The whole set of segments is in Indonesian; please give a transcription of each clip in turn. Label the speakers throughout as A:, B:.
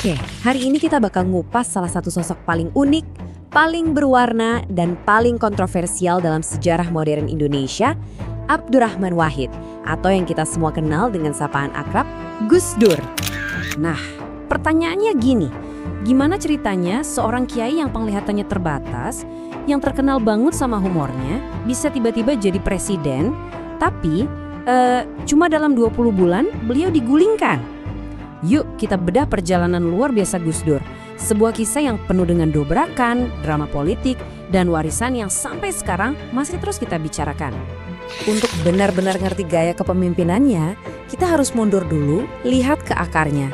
A: Oke, hari ini kita bakal ngupas salah satu sosok paling unik, paling berwarna, dan paling kontroversial dalam sejarah modern Indonesia, Abdurrahman Wahid, atau yang kita semua kenal dengan sapaan akrab, Gus Dur. Nah, pertanyaannya gini, gimana ceritanya seorang kiai yang penglihatannya terbatas, yang terkenal banget sama humornya, bisa tiba-tiba jadi presiden, tapi cuma dalam 20 bulan beliau digulingkan? Yuk kita bedah perjalanan luar biasa Gus Dur. Sebuah kisah yang penuh dengan dobrakan, drama politik, dan warisan yang sampai sekarang masih terus kita bicarakan. Untuk benar-benar ngerti gaya kepemimpinannya, kita harus mundur dulu, lihat ke akarnya.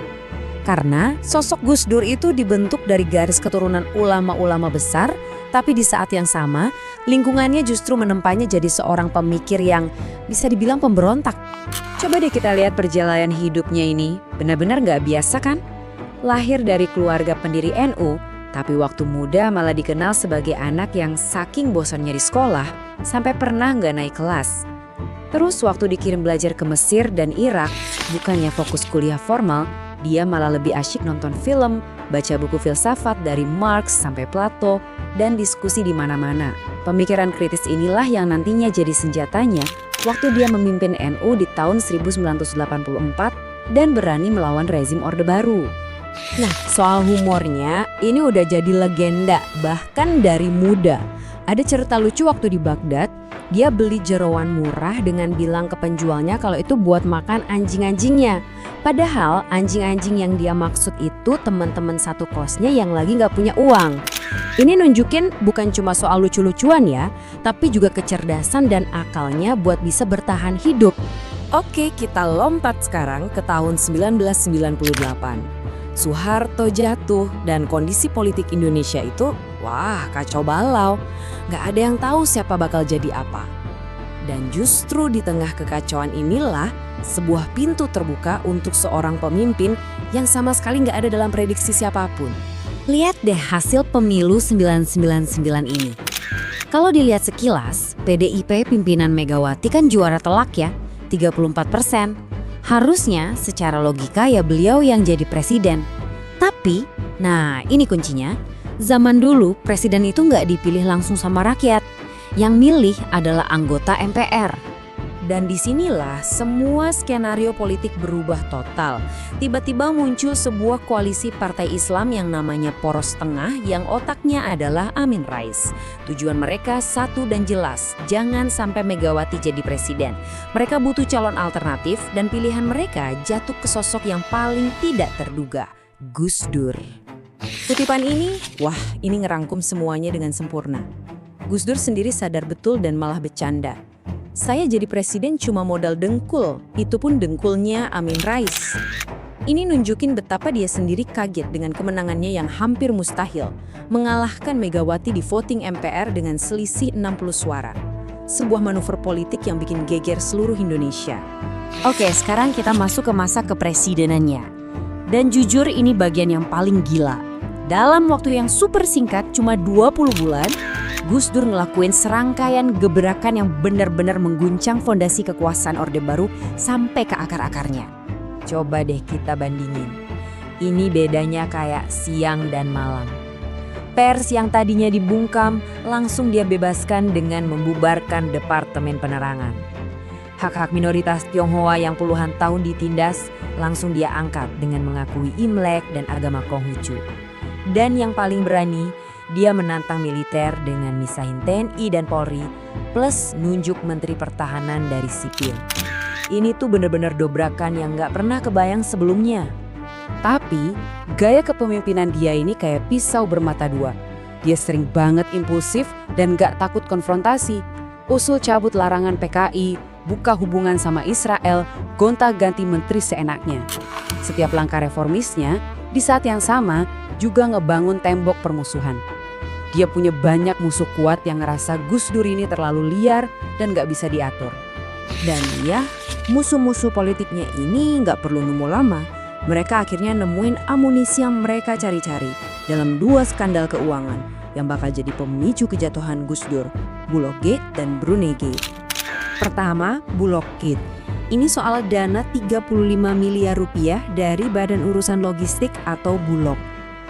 A: Karena sosok Gus Dur itu dibentuk dari garis keturunan ulama-ulama besar, tapi di saat yang sama, lingkungannya justru menempanya jadi seorang pemikir yang bisa dibilang pemberontak. Coba deh kita lihat perjalanan hidupnya ini, benar-benar nggak biasa kan? Lahir dari keluarga pendiri NU, tapi waktu muda malah dikenal sebagai anak yang saking bosannya di sekolah, sampai pernah nggak naik kelas. Terus waktu dikirim belajar ke Mesir dan Irak, bukannya fokus kuliah formal, dia malah lebih asyik nonton film, baca buku filsafat dari Marx sampai Plato, dan diskusi di mana-mana. Pemikiran kritis inilah yang nantinya jadi senjatanya waktu dia memimpin NU di tahun 1984 dan berani melawan rezim Orde Baru. Nah, soal humornya, ini udah jadi legenda, bahkan dari muda. Ada cerita lucu waktu di Baghdad, dia beli jeroan murah dengan bilang ke penjualnya kalau itu buat makan anjing-anjingnya. Padahal anjing-anjing yang dia maksud itu teman-teman satu kosnya yang lagi nggak punya uang. Ini nunjukin bukan cuma soal lucu-lucuan ya, tapi juga kecerdasan dan akalnya buat bisa bertahan hidup. Oke, kita lompat sekarang ke tahun 1998. Soeharto jatuh dan kondisi politik Indonesia itu, wah kacau balau. Nggak ada yang tahu siapa bakal jadi apa. Dan justru di tengah kekacauan inilah sebuah pintu terbuka untuk seorang pemimpin yang sama sekali nggak ada dalam prediksi siapapun. Lihat deh hasil pemilu 999 ini. Kalau dilihat sekilas, PDIP pimpinan Megawati kan juara telak ya, 34%. Harusnya secara logika ya beliau yang jadi presiden. Tapi, nah ini kuncinya, zaman dulu presiden itu nggak dipilih langsung sama rakyat. Yang milih adalah anggota MPR. Dan disinilah semua skenario politik berubah total. Tiba-tiba muncul sebuah koalisi partai Islam yang namanya Poros Tengah yang otaknya adalah Amin Rais. Tujuan mereka satu dan jelas, jangan sampai Megawati jadi presiden. Mereka butuh calon alternatif dan pilihan mereka jatuh ke sosok yang paling tidak terduga, Gus Dur. Kutipan ini, wah ini ngerangkum semuanya dengan sempurna. Gus Dur sendiri sadar betul dan malah bercanda. Saya jadi presiden cuma modal dengkul, itu pun dengkulnya Amin Rais. Ini nunjukin betapa dia sendiri kaget dengan kemenangannya yang hampir mustahil, mengalahkan Megawati di voting MPR dengan selisih 60 suara. Sebuah manuver politik yang bikin geger seluruh Indonesia. Oke, sekarang kita masuk ke masa kepresidenannya. Dan jujur ini bagian yang paling gila. Dalam waktu yang super singkat, cuma 20 bulan, Gus Dur ngelakuin serangkaian gebrakan yang benar-benar mengguncang fondasi kekuasaan Orde Baru sampai ke akar-akarnya. Coba deh kita bandingin. Ini bedanya kayak siang dan malam. Pers yang tadinya dibungkam langsung dia bebaskan dengan membubarkan Departemen Penerangan. Hak-hak minoritas Tionghoa yang puluhan tahun ditindas langsung dia angkat dengan mengakui Imlek dan agama Konghucu. Dan yang paling berani, dia menantang militer dengan misahin TNI dan Polri, plus nunjuk Menteri Pertahanan dari sipil. Ini tuh bener-bener dobrakan yang nggak pernah kebayang sebelumnya. Tapi, gaya kepemimpinan dia ini kayak pisau bermata dua. Dia sering banget impulsif dan nggak takut konfrontasi. Usul cabut larangan PKI, buka hubungan sama Israel, gonta-ganti menteri seenaknya. Setiap langkah reformisnya, di saat yang sama, juga ngebangun tembok permusuhan. Dia punya banyak musuh kuat yang ngerasa Gus Dur ini terlalu liar dan gak bisa diatur. Dan ya, musuh-musuh politiknya ini gak perlu nunggu lama. Mereka akhirnya nemuin amunisi yang mereka cari-cari dalam 2 skandal keuangan yang bakal jadi pemicu kejatuhan Gus Dur, Bulog Gate dan Brunei Gate. Pertama, Bulog Gate. Ini soal dana 35 miliar rupiah dari Badan Urusan Logistik atau Bulog.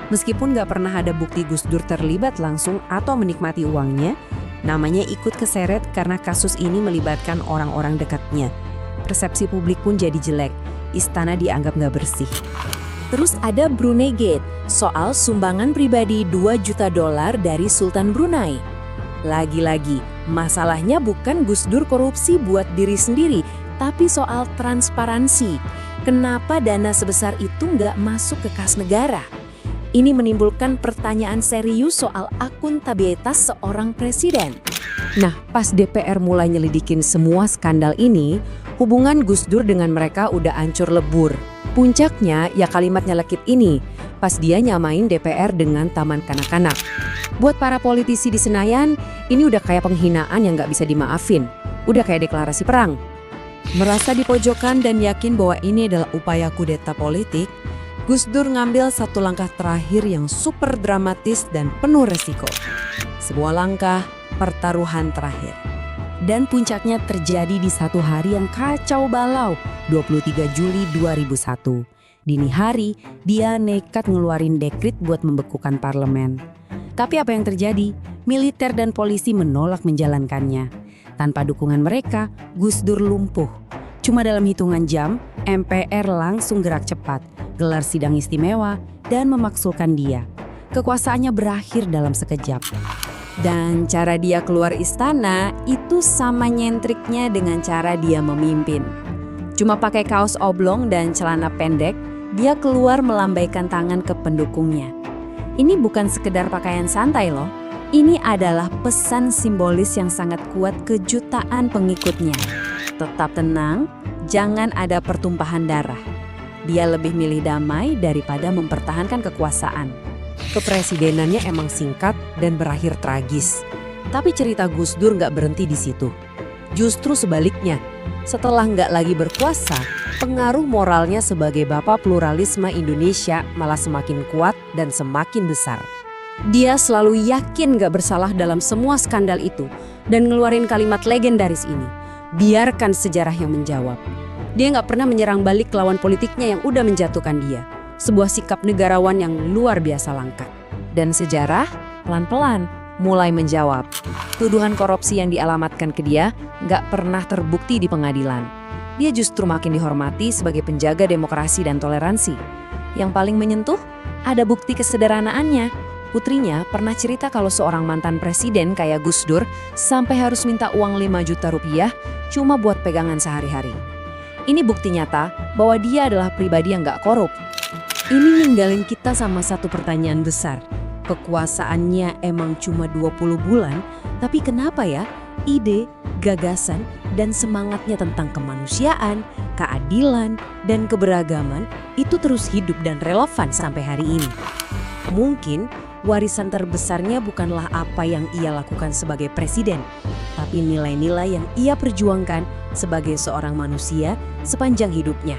A: Meskipun nggak pernah ada bukti Gus Dur terlibat langsung atau menikmati uangnya, namanya ikut keseret karena kasus ini melibatkan orang-orang dekatnya. Persepsi publik pun jadi jelek, istana dianggap nggak bersih. Terus ada Brunei Gate, soal sumbangan pribadi 2 juta dolar dari Sultan Brunei. Lagi-lagi, masalahnya bukan Gus Dur korupsi buat diri sendiri, tapi soal transparansi. Kenapa dana sebesar itu nggak masuk ke kas negara? Ini menimbulkan pertanyaan serius soal akuntabilitas seorang presiden. Nah, pas DPR mulai nyelidikin semua skandal ini, hubungan Gus Dur dengan mereka udah hancur lebur. Puncaknya ya kalimat nyelekit ini, pas dia nyamain DPR dengan taman kanak-kanak. Buat para politisi di Senayan, ini udah kayak penghinaan yang nggak bisa dimaafin. Udah kayak deklarasi perang. Merasa dipojokkan dan yakin bahwa ini adalah upaya kudeta politik, Gus Dur ngambil satu langkah terakhir yang super dramatis dan penuh resiko. Sebuah langkah pertaruhan terakhir. Dan puncaknya terjadi di satu hari yang kacau balau, 23 Juli 2001. Dini hari, dia nekat ngeluarin dekret buat membekukan parlemen. Tapi apa yang terjadi? Militer dan polisi menolak menjalankannya. Tanpa dukungan mereka, Gus Dur lumpuh. Cuma dalam hitungan jam, MPR langsung gerak cepat, gelar sidang istimewa, dan memaksulkan dia. Kekuasaannya berakhir dalam sekejap. Dan cara dia keluar istana itu sama nyentriknya dengan cara dia memimpin. Cuma pakai kaos oblong dan celana pendek, dia keluar melambaikan tangan ke pendukungnya. Ini bukan sekedar pakaian santai loh. Ini adalah pesan simbolis yang sangat kuat ke jutaan pengikutnya. Tetap tenang, jangan ada pertumpahan darah. Dia lebih milih damai daripada mempertahankan kekuasaan. Kepresidenannya emang singkat dan berakhir tragis. Tapi cerita Gus Dur nggak berhenti di situ. Justru sebaliknya, setelah nggak lagi berkuasa, pengaruh moralnya sebagai bapak pluralisme Indonesia malah semakin kuat dan semakin besar. Dia selalu yakin nggak bersalah dalam semua skandal itu dan ngeluarin kalimat legendaris ini. Biarkan sejarah yang menjawab. Dia nggak pernah menyerang balik lawan politiknya yang udah menjatuhkan dia. Sebuah sikap negarawan yang luar biasa langka. Dan sejarah pelan-pelan mulai menjawab. Tuduhan korupsi yang dialamatkan ke dia nggak pernah terbukti di pengadilan. Dia justru makin dihormati sebagai penjaga demokrasi dan toleransi. Yang paling menyentuh, ada bukti kesederhanaannya. Putrinya pernah cerita kalau seorang mantan presiden kayak Gus Dur sampai harus minta uang 5 juta rupiah cuma buat pegangan sehari-hari. Ini bukti nyata bahwa dia adalah pribadi yang gak korup. Ini ninggalin kita sama satu pertanyaan besar. Kekuasaannya emang cuma 20 bulan, tapi kenapa ya ide, gagasan, dan semangatnya tentang kemanusiaan, keadilan, dan keberagaman itu terus hidup dan relevan sampai hari ini? Mungkin warisan terbesarnya bukanlah apa yang ia lakukan sebagai presiden, tapi nilai-nilai yang ia perjuangkan sebagai seorang manusia sepanjang hidupnya.